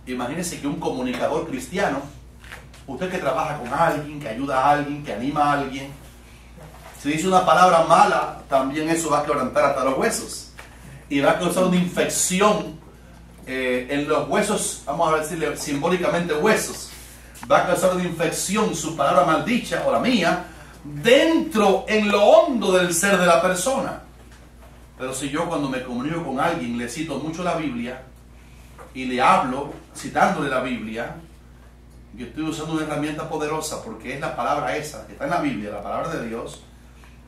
Imagínense que un comunicador cristiano, usted que trabaja con alguien, que ayuda a alguien, que anima a alguien, si dice una palabra mala, también eso va a quebrantar hasta los huesos. Y va a causar una infección en los huesos, vamos a decirle simbólicamente huesos. Va a causar una infección, su palabra maldicha o la mía, dentro, en lo hondo del ser de la persona. Pero si yo cuando me comunico con alguien le cito mucho la Biblia y le hablo citándole la Biblia, yo estoy usando una herramienta poderosa, porque es la palabra esa que está en la Biblia, la palabra de Dios,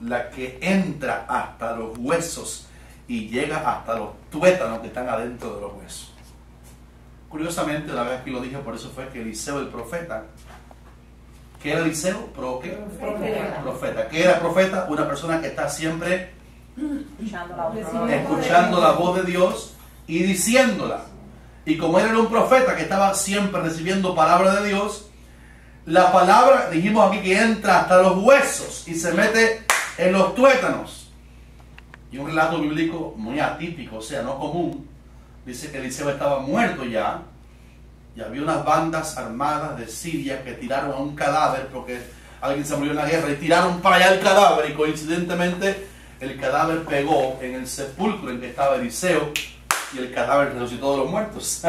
la que entra hasta los huesos y llega hasta los tuétanos que están adentro de los huesos. Curiosamente, la vez que lo dije, por eso fue que Eliseo el profeta, ¿qué era Eliseo? Profeta. ¿Qué era profeta? Una persona que está siempre escuchando la voz de Dios y diciéndola. Y como él era un profeta que estaba siempre recibiendo palabra de Dios, la palabra, dijimos aquí, que entra hasta los huesos y se mete en los tuétanos. Y un relato bíblico muy atípico, o sea, no común, dice que Eliseo estaba muerto ya, y había unas bandas armadas de Siria que tiraron a un cadáver, porque alguien se murió en la guerra, y tiraron para allá el cadáver, y coincidentemente el cadáver pegó en el sepulcro en que estaba Eliseo, y el cadáver resucitó de los muertos.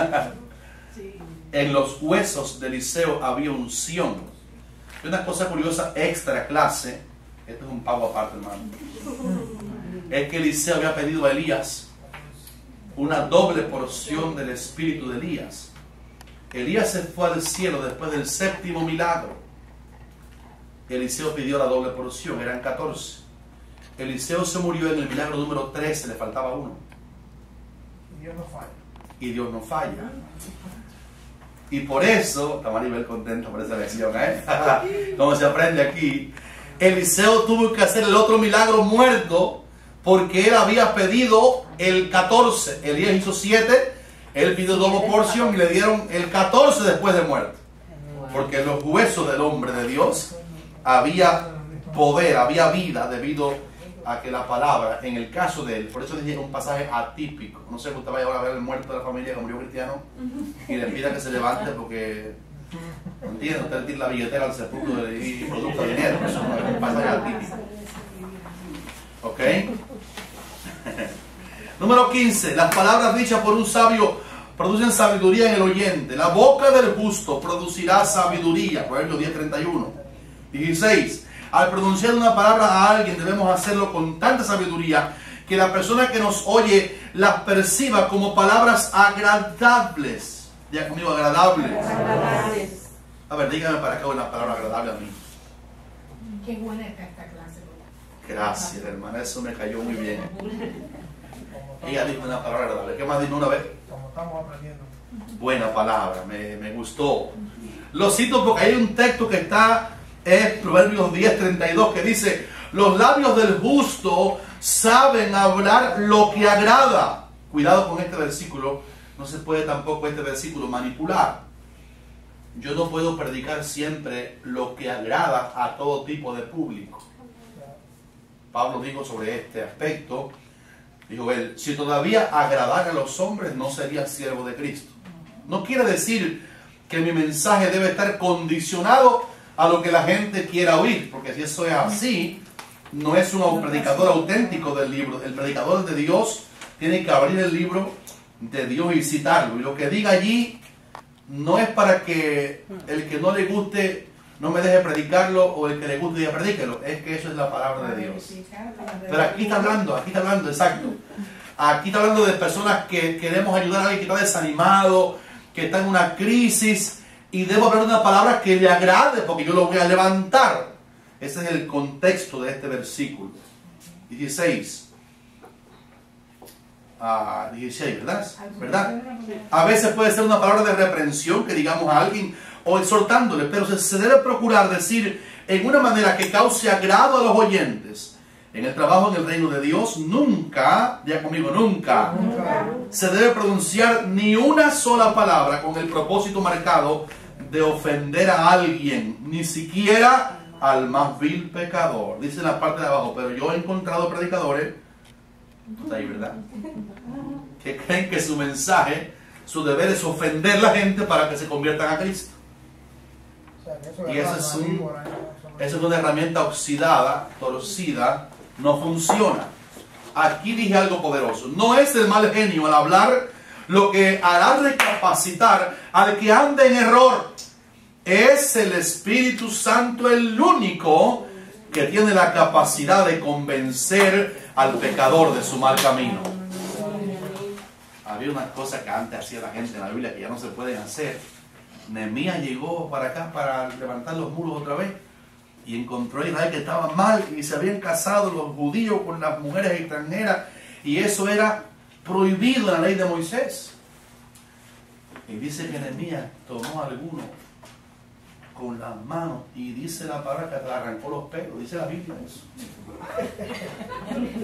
En los huesos de Eliseo había unción. Y una cosa curiosa, extra clase, esto es un pago aparte, hermano, es que Eliseo había pedido a Elías una doble porción del espíritu de Elías. Elías se fue al cielo después del 7º milagro. Eliseo pidió la doble porción, eran 14. Eliseo se murió en el milagro número 13, le faltaba uno. Y Dios no falla. Y por eso, está Maribel contento por esa lección, como se aprende aquí, Eliseo tuvo que hacer el otro milagro muerto, porque él había pedido el 14. Elías hizo 7, él pidió doble porción y le dieron el 14 después de muerto. Porque en los huesos del hombre de Dios había poder, había vida, debido a que la palabra, en el caso de él, por eso dije un pasaje atípico. No sé que usted vaya ahora a ver el muerto de la familia que murió cristiano y le pida que se levante porque, ¿entiende? Usted tira la billetera al sepulcro y producto de dinero. Eso no es un pasaje atípico. ¿Ok? Número 15. Las palabras dichas por un sabio producen sabiduría en el oyente. La boca del justo producirá sabiduría. Proverbios 10:31. 16. Al pronunciar una palabra a alguien debemos hacerlo con tanta sabiduría que la persona que nos oye las perciba como palabras agradables. Ya conmigo, agradables. A ver, dígame para acá una palabra agradable a mí. Qué buena está esta clase. Gracias, hermana, eso me cayó muy bien. Ella dijo una palabra agradable. ¿Qué más dijo una vez? Como estamos aprendiendo. Buena palabra, me gustó. Lo cito porque hay un texto que está, es Proverbios 10:32, que dice: los labios del justo saben hablar lo que agrada. Cuidado con este versículo, no se puede tampoco este versículo manipular. Yo no puedo predicar siempre lo que agrada a todo tipo de público. Pablo dijo sobre este aspecto, dijo él: si todavía agradara a los hombres, no sería siervo de Cristo. No quiere decir que mi mensaje debe estar condicionado a lo que la gente quiera oír, porque si eso es así, no es un predicador auténtico del libro. El predicador de Dios tiene que abrir el libro de Dios y citarlo, y lo que diga allí no es para que el que no le guste no me deje predicarlo, o el que le guste ya predíquelo. Es que eso es la palabra de Dios. Pero aquí está hablando, exacto. Aquí está hablando de personas que queremos ayudar a alguien que está desanimado, que está en una crisis, y debo hablar una palabra que le agrade, porque yo lo voy a levantar. Ese es el contexto de este versículo. 16. 16, ¿verdad? A veces puede ser una palabra de reprensión que digamos a alguien, o exhortándole, pero se debe procurar decir en una manera que cause agrado a los oyentes. En el trabajo en el reino de Dios, nunca, ya conmigo, nunca se debe pronunciar ni una sola palabra con el propósito marcado de ofender a alguien, ni siquiera al más vil pecador. Dice en la parte de abajo: pero yo he encontrado predicadores, está ahí, ¿verdad?, que creen que su mensaje su deber es ofender a la gente para que se conviertan a Cristo. O sea, que eso Y de esa la es, víbora, eso no- esa es una herramienta oxidada, torcida, no funciona. Aquí dije algo poderoso. No es el mal genio al hablar lo que hará recapacitar al que anda en error. Es el Espíritu Santo el único que tiene la capacidad de convencer al pecador de su mal camino. Había unas cosas que antes hacía la gente en la Biblia que ya no se pueden hacer. Nehemías llegó para acá para levantar los muros otra vez y encontró a Israel que estaba mal y se habían casado los judíos con las mujeres extranjeras y eso era prohibido en la ley de Moisés. Y dice que Nehemías tomó a alguno con las manos y dice la palabra que le arrancó los pelos, dice la Biblia eso.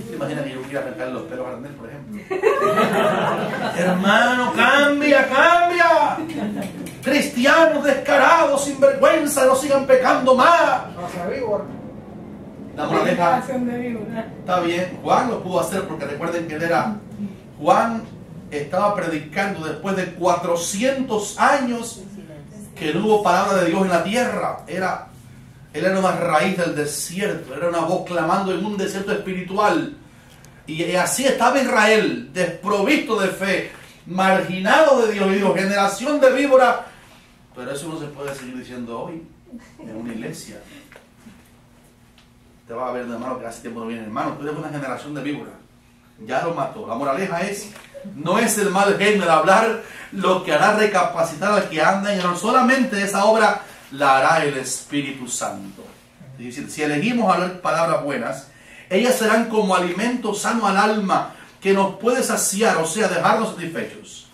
¿Te imaginas que yo quiera arrancar los pelos a Arnel, por ejemplo? Hermano, cambia, cambia. Cristianos descarados, sinvergüenza, no sigan pecando más. No sea víbora. La moraleja Acción de víbora. está bien. Juan lo pudo hacer porque recuerden que él era... Juan estaba predicando después de 400 años que no hubo palabra de Dios en la tierra. Él era una raíz del desierto, era una voz clamando en un desierto espiritual. Y así estaba Israel, desprovisto de fe, marginado de Dios. Y dijo, generación de víboras. Pero eso no se puede seguir diciendo hoy en una iglesia. Te vas a ver, hermano, que hace tiempo no viene, hermano. Tú eres una generación de víboras. Ya lo mató. La moraleja es, no es el mal genio de hablar lo que hará recapacitar al que anda en error. Solamente esa obra la hará el Espíritu Santo. Es decir, si elegimos hablar palabras buenas, ellas serán como alimento sano al alma que nos puede saciar, o sea, dejarnos satisfechos.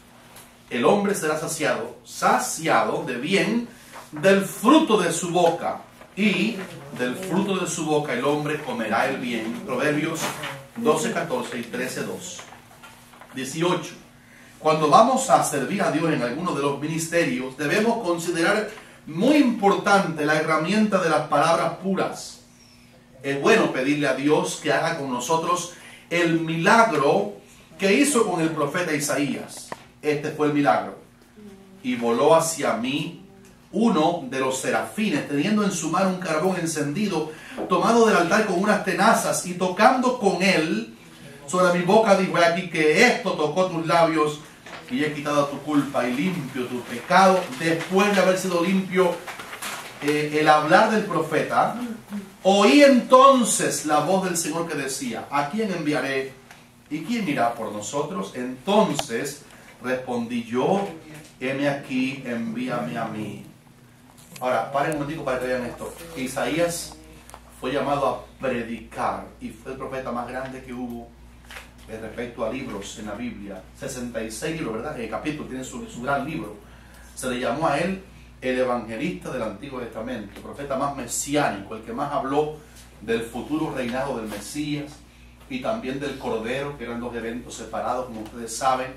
El hombre será saciado de bien del fruto de su boca, y del fruto de su boca el hombre comerá el bien. Proverbios 12:14 y 13:2. 18. Cuando vamos a servir a Dios en alguno de los ministerios, debemos considerar muy importante la herramienta de las palabras puras. Es bueno pedirle a Dios que haga con nosotros el milagro que hizo con el profeta Isaías. Este fue el milagro. Y voló hacia mí uno de los serafines, teniendo en su mano un carbón encendido, tomado del altar con unas tenazas, y tocando con él sobre mi boca, dijo: he aquí que esto tocó tus labios, y he quitado tu culpa y limpio tu pecado. Después de haber sido limpio el hablar del profeta, oí entonces la voz del Señor que decía: ¿a quién enviaré? ¿Y quién irá por nosotros? Entonces respondí yo: heme aquí, envíame a mí. Ahora, paren un momentico para que vean esto. Isaías fue llamado a predicar y fue el profeta más grande que hubo respecto a libros en la Biblia. 66 libros, ¿verdad? El capítulo tiene su gran libro. Se le llamó a él el evangelista del Antiguo Testamento, el profeta más mesiánico, el que más habló del futuro reinado del Mesías y también del Cordero, que eran dos eventos separados, como ustedes saben.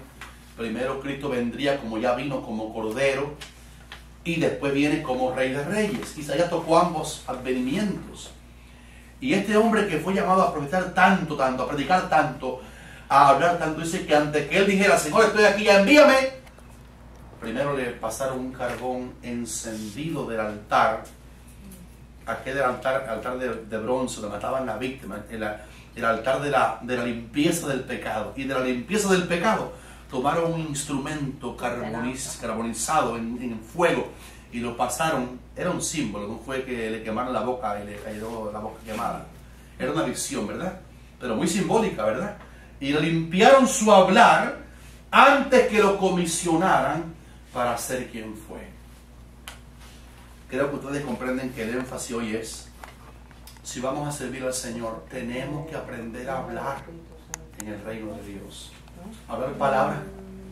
Primero Cristo vendría como ya vino como Cordero, y después viene como Rey de Reyes. Isaías tocó ambos advenimientos. Y este hombre que fue llamado a profetizar tanto, a predicar tanto, a hablar tanto, dice que antes que él dijera: Señor, estoy aquí, ya envíame, primero le pasaron un carbón encendido del altar, aquel altar de bronce donde mataban a la víctima, el altar de la limpieza del pecado. Y de la limpieza del pecado tomaron un instrumento carbonizado en fuego y lo pasaron. Era un símbolo, no fue que le quemaron la boca y le cayó la boca quemada. Era una visión, ¿verdad? Pero muy simbólica, ¿verdad? Y le limpiaron su hablar antes que lo comisionaran para ser quien fue. Creo que ustedes comprenden que el énfasis hoy es: si vamos a servir al Señor, tenemos que aprender a hablar en el reino de Dios. Hablar palabras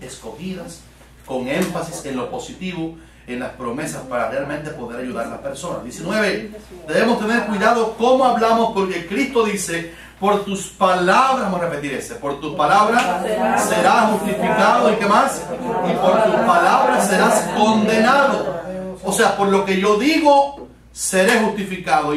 escogidas, con énfasis en lo positivo, en las promesas, para realmente poder ayudar a las personas. 19. Debemos tener cuidado cómo hablamos, porque Cristo dice: por tus palabras, vamos a repetir ese, por tus palabras serás justificado, ¿y qué más? Y por tus palabras serás condenado. O sea, por lo que yo digo, seré justificado.